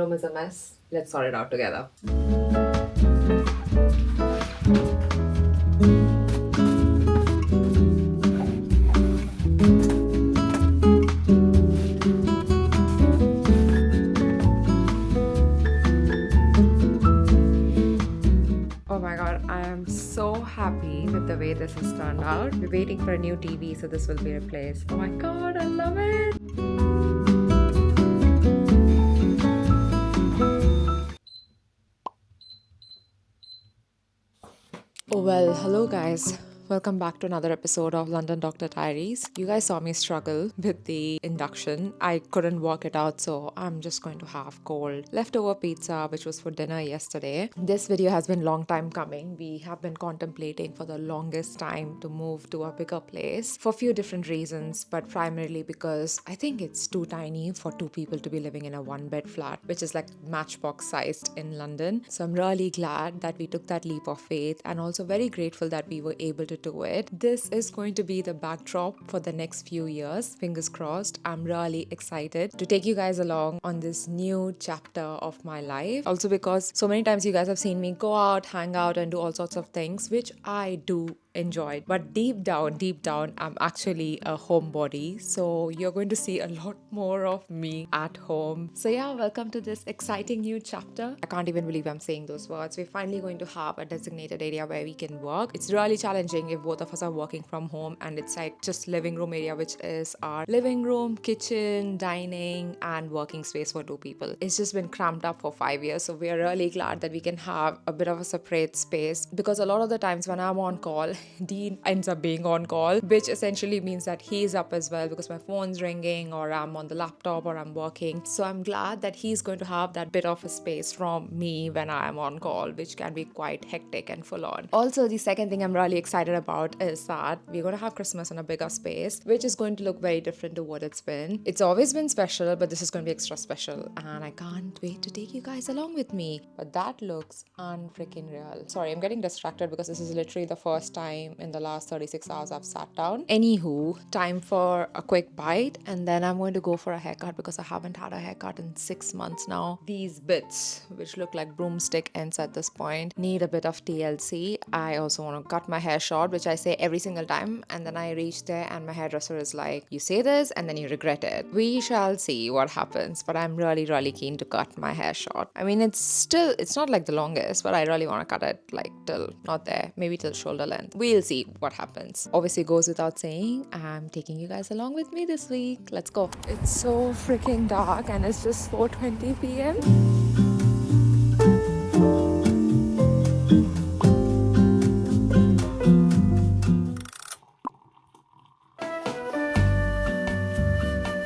room is a mess. Let's sort it out together. Oh my god, I am so happy with the way this has turned out. We're waiting for a new TV, so this will be replaced. Oh my god, I love it! Oh well, hello guys. Welcome back to another episode of London Doctor Diaries. You guys saw me struggle with the induction. I couldn't work it out, so I'm just going to have cold leftover pizza, which was for dinner yesterday. This video has been long time coming. We have been contemplating for the longest time to move to a bigger place for a few different reasons, but primarily because I think it's too tiny for two people to be living in a one-bed flat, which is like matchbox sized in London. So I'm really glad that we took that leap of faith, and also very grateful that we were able to do it. This is going to be the backdrop for the next few years. Fingers crossed. I'm really excited to take you guys along on this new chapter of my life. Also because so many times you guys have seen me go out, hang out, and do all sorts of things, which I do enjoy. But deep down, I'm actually a homebody. So you're going to see a lot more of me at home. So yeah, welcome to this exciting new chapter. I can't even believe I'm saying those words. We're finally going to have a designated area where we can work. It's really challenging if both of us are working from home, and it's like just living room area, which is our living room, kitchen, dining, and working space for two people. It's just been cramped up for 5 years. So we are really glad that we can have a bit of a separate space, because a lot of the times when I'm on call, Dean ends up being on call, which essentially means that he's up as well because my phone's ringing or I'm on the laptop or I'm working. So I'm glad that he's going to have that bit of a space from me when I'm on call, which can be quite hectic and full on. Also, the second thing I'm really excited about is that we're going to have Christmas in a bigger space, which is going to look very different to what it's been. It's always been special, but this is going to be extra special, and I can't wait to take you guys along with me. But that looks unfreaking real. Sorry, I'm getting distracted because this is literally the first time in the last 36 hours I've sat down. Anywho, time for a quick bite, and then I'm going to go for a haircut because I haven't had a haircut in 6 months now. These bits, which look like broomstick ends at this point, need a bit of TLC. I also want to cut my hair short, which I say every single time, and then I reach there and my hairdresser is like, you say this and then you regret it. We shall see what happens, but I'm really keen to cut my hair short. I mean, it's not like the longest, but I really want to cut it like till, not there, maybe till shoulder length. We'll see what happens. Obviously goes without saying, I'm taking you guys along with me this week. Let's go. It's so freaking dark and it's just 4:20 p.m.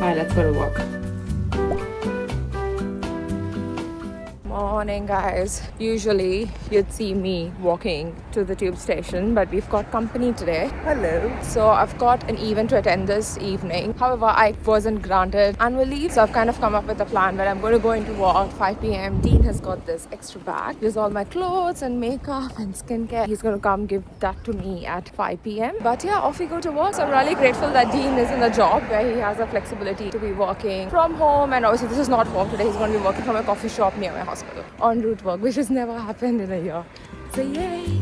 Alright, let's go to work. Morning guys. Usually you'd see me walking to the tube station, but we've got company today. Hello. So I've got an event to attend this evening. However, I wasn't granted annual leave, so I've kind of come up with a plan where I'm going to go into work 5 p.m. Dean has got this extra bag. There's all my clothes and makeup and skincare. He's going to come give that to me at 5 p.m. But yeah, off we go to work. So I'm really grateful that Dean is in a job where he has the flexibility to be working from home, and obviously this is not home today. He's going to be working from a coffee shop near my hospital. En route work, which has never happened in a year. So yay!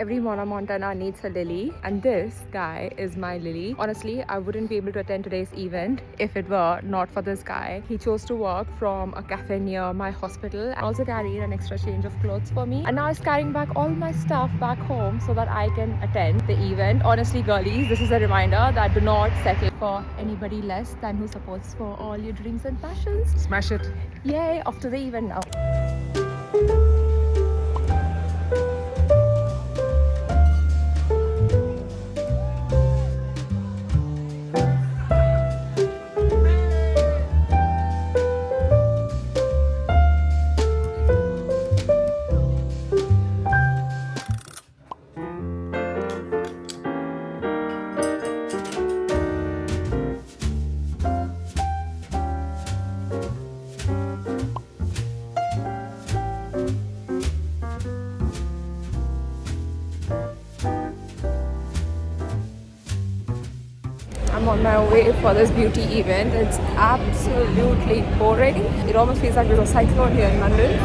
Every Mona Montana needs a lily, and this guy is my lily. Honestly, I wouldn't be able to attend today's event if it were not for this guy. He chose to work from a cafe near my hospital and also carried an extra change of clothes for me. And now he's carrying back all my stuff back home so that I can attend the event. Honestly, girlies, this is a reminder that do not settle for anybody less than who supports for all your dreams and passions. Smash it. Yay, off to the event now. I'm on my way for this beauty event. It's absolutely boring. It almost feels like there's a cyclone here in London.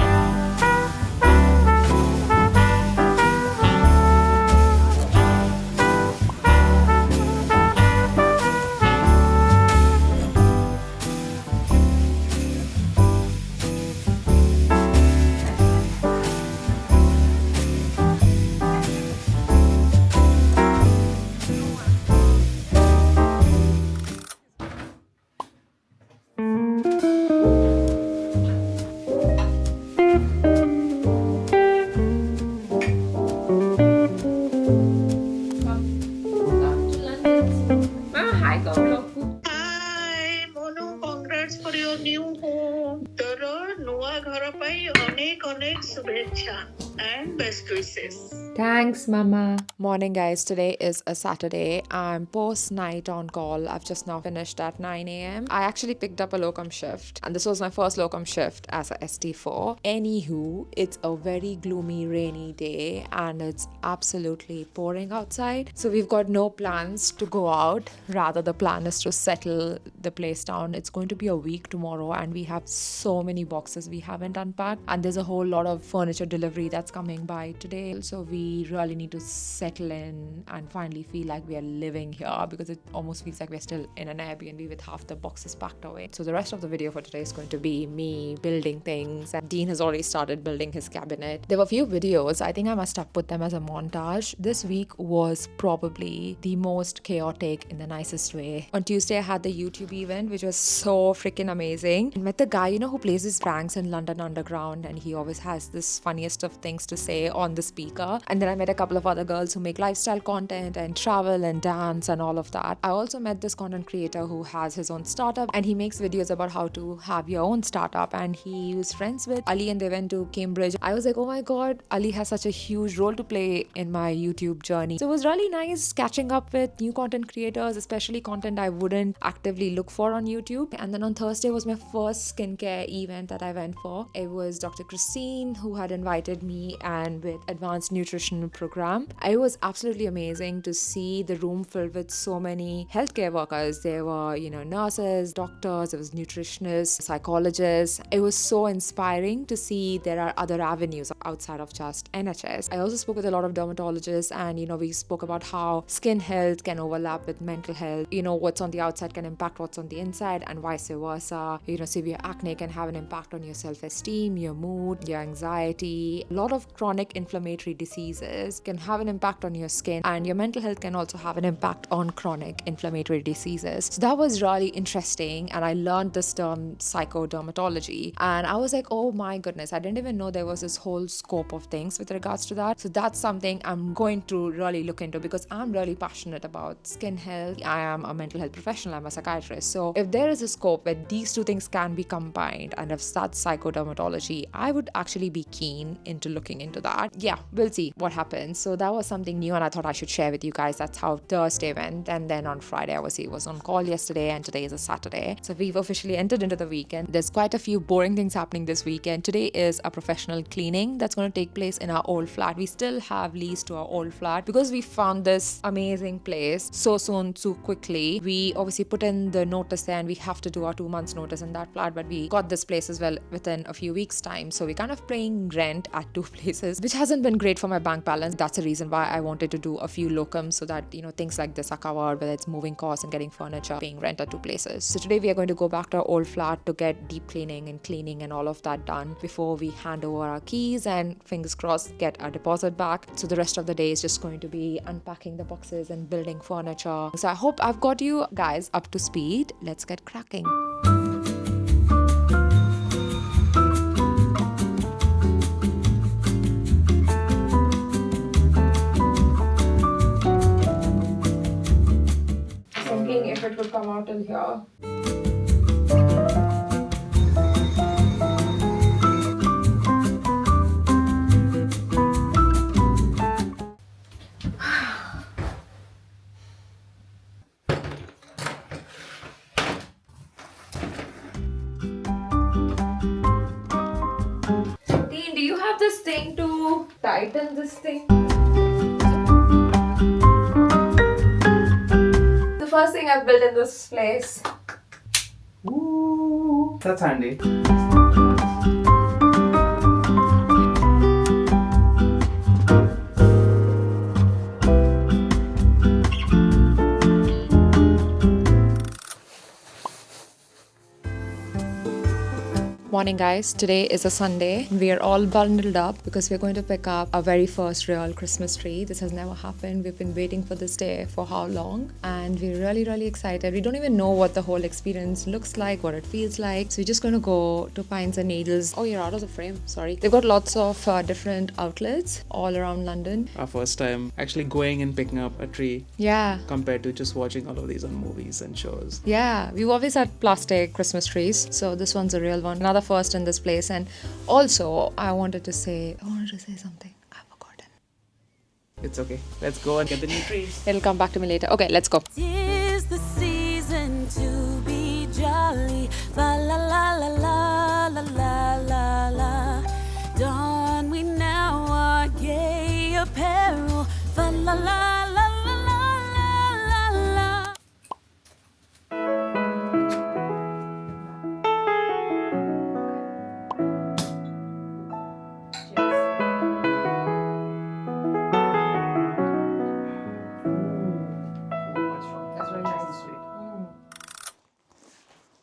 Hi, Monu, congrats for your new home. तोर नवा घर पाई अनेक अनेक शुभेच्छा and best wishes. Thanks, Mama. Morning, guys. Today is a Saturday. I'm post night on call. I've just now finished at 9 a.m. I actually picked up a locum shift, and this was my first locum shift as a ST4. Anywho, it's a very gloomy, rainy day, and it's absolutely pouring outside. So we've got no plans to go out. Rather, the plan is to settle the place down. It's going to be a week tomorrow, and we have so many boxes we haven't unpacked, and there's a whole lot of furniture delivery that's coming by today. So we really need to settle in and finally feel like we are living here, because it almost feels like we're still in an Airbnb with half the boxes packed away. So the rest of the video for today is going to be me building things, and Dean has already started building his cabinet. There were a few videos. I think I must have put them as a montage. This week was probably the most chaotic in the nicest way. On Tuesday, I had the YouTube event, which was so freaking amazing. I met the guy, who plays his pranks in London Underground, and he always has this funniest of things to say on the speaker. And then I met a couple of other girls who make lifestyle content and travel and dance and all of that. I also met this content creator who has his own startup, and he makes videos about how to have your own startup, and he was friends with Ali and they went to Cambridge. I was like, oh my god, Ali has such a huge role to play in my YouTube journey. So it was really nice catching up with new content creators, especially content I wouldn't actively look for on YouTube. And then on Thursday was my first skincare event that I went for. It was Doctor Christine who had invited me, and with advanced nutrition program. It was absolutely amazing to see the room filled with so many healthcare workers. There were, nurses, doctors, there was nutritionists, psychologists. It was so inspiring to see there are other avenues outside of just NHS. I also spoke with a lot of dermatologists, and we spoke about how skin health can overlap with mental health. What's on the outside can impact what's on the inside, and vice versa. Severe acne can have an impact on your self-esteem, your mood, your anxiety. A lot of chronic inflammatory diseases can have an impact on your skin, and your mental health can also have an impact on chronic inflammatory diseases. So that was really interesting, and I learned this term psychodermatology, and I was like, oh my goodness, I didn't even know there was this whole scope of things with regards to that. So that's something I'm going to really look into, because I'm really passionate about skin health. I am a mental health professional, I'm a psychiatrist. So if there is a scope where these two things can be combined, and if that's psychodermatology, I would actually be keen into looking into that. Yeah, we'll see what happens. So that was something new, and I thought I should share with you guys. That's how Thursday went. And then on Friday, obviously, was on call yesterday, and today is a Saturday. So we've officially entered into the weekend. There's quite a few boring things happening this weekend. Today is a professional cleaning that's going to take place in our old flat. We still have lease to our old flat because we found this amazing place so soon, so quickly. We obviously put in the notice there, and we have to do our 2 months notice in that flat, but we got this place as well within a few weeks time. So we're kind of paying rent at two places, which hasn't been great for my bank balance. That's the reason why I wanted to do a few locums, so that things like this are covered, whether it's moving costs and getting furniture, paying rent at two places. So today we are going to go back to our old flat to get deep cleaning and cleaning and all of that done before we hand over our keys and, fingers crossed, get our deposit back. So the rest of the day is just going to be unpacking the boxes and building furniture. So I hope I've got you guys up to speed. Let's get cracking. Thinking if it would come out till here. Dean, do you have this thing to tighten this thing? The first first thing I've built in this place. Ooh, that's handy. Morning guys, today is a Sunday. We are all bundled up because we're going to pick up our very first real Christmas tree. This has never happened. We've been waiting for this day for how long, and we're really excited. We don't even know what the whole experience looks like, what it feels like. So we're just going to go to Pines and Needles. Oh, you're out of the frame, sorry. They've got lots of different outlets all around London. Our first time actually going and picking up a tree. Yeah. Compared to just watching all of these on movies and shows. Yeah, we've always had plastic Christmas trees, so this one's a real one. Another first in this place. And also I wanted to say something. I've forgotten. It's okay. Let's go and get the new tree. It'll come back to me later. Okay, let's go. 'Tis the season to be jolly. La la la la la la la la la. Don we now our gay apparel. La la la la la la la la. That's very nice and sweet.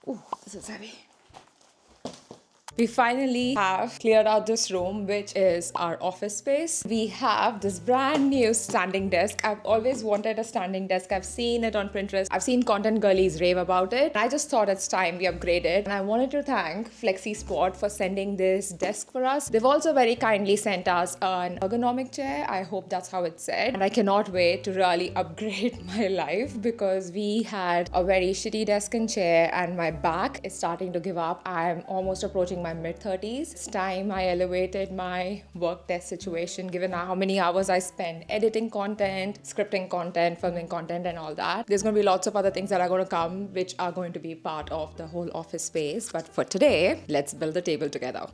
Ooh, this is heavy. We finally have cleared out this room, which is our office space. We have this brand new standing desk. I've always wanted a standing desk. I've seen it on Pinterest. I've seen content girlies rave about it. I just thought it's time we upgraded. And I wanted to thank 𝗦𝗰𝗶𝗹 for sending this desk for us. They've also very kindly sent us an ergonomic chair. I hope that's how it's said. And I cannot wait to really upgrade my life because we had a very shitty desk and chair and my back is starting to give up. I'm almost approaching my mid-30s. It's time I elevated my work desk situation given how many hours I spend editing content, scripting content, filming content and all that. There's going to be lots of other things that are going to come which are going to be part of the whole office space. But for today, let's build the table together.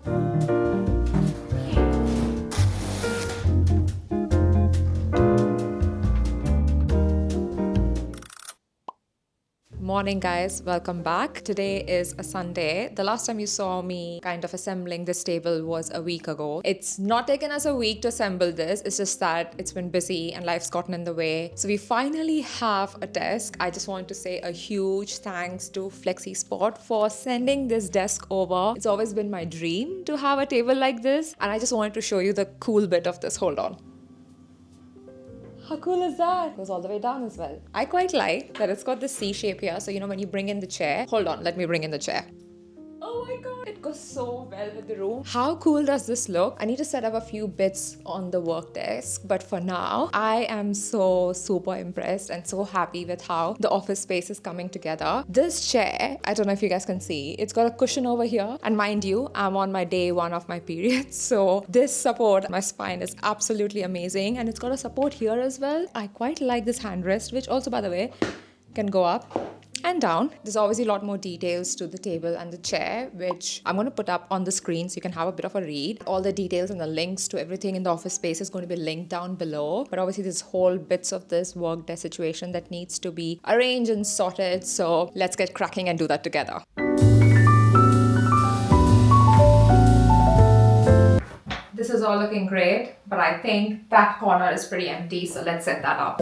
Morning guys, welcome back. Today is a Sunday. The last time you saw me kind of assembling this table was a week ago. It's not taken us a week to assemble this. It's just that it's been busy and life's gotten in the way. So we finally have a desk. I just want to say a huge thanks to 𝗦𝗦𝗶𝗹 for sending this desk over. It's always been my dream to have a table like this, and I just wanted to show you the cool bit of this. Hold on. How cool is that? It goes all the way down as well. I quite like that it's got this C shape here. So, when you bring in the chair, hold on, let me bring in the chair. Oh my god, it goes so well with the room. How cool does this look? I need to set up a few bits on the work desk, but for now, I am so super impressed and so happy with how the office space is coming together. This chair, I don't know if you guys can see, it's got a cushion over here, and mind you, I'm on my day 1 of my period, so this support, my spine is absolutely amazing, and it's got a support here as well. I quite like this handrest, which also, by the way, can go up and down. There's obviously a lot more details to the table and the chair, which I'm going to put up on the screen so you can have a bit of a read. All the details and the links to everything in the office space is going to be linked down below. But obviously there's whole bits of this work desk situation that needs to be arranged and sorted. So let's get cracking and do that together. This is all looking great, but I think that corner is pretty empty. So let's set that up.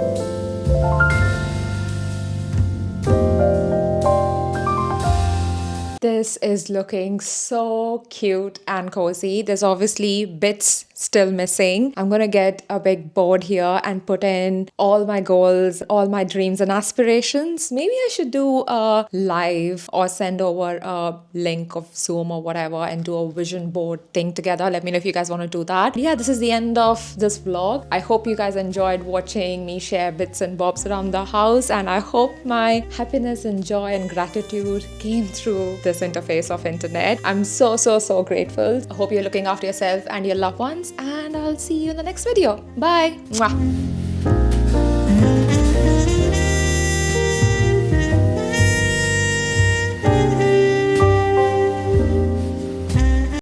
This is looking so cute and cozy. There's obviously bits still missing. I'm gonna get a big board here and put in all my goals, all my dreams and aspirations. Maybe I should do a live or send over a link of Zoom or whatever and do a vision board thing together. Let me know if you guys want to do that. Yeah, this is the end of this vlog. I hope you guys enjoyed watching me share bits and bobs around the house, and I hope my happiness and joy and gratitude came through this interface of internet. I'm so grateful. I hope you're looking after yourself and your loved ones, and I'll see you in the next video. Bye. Mwah.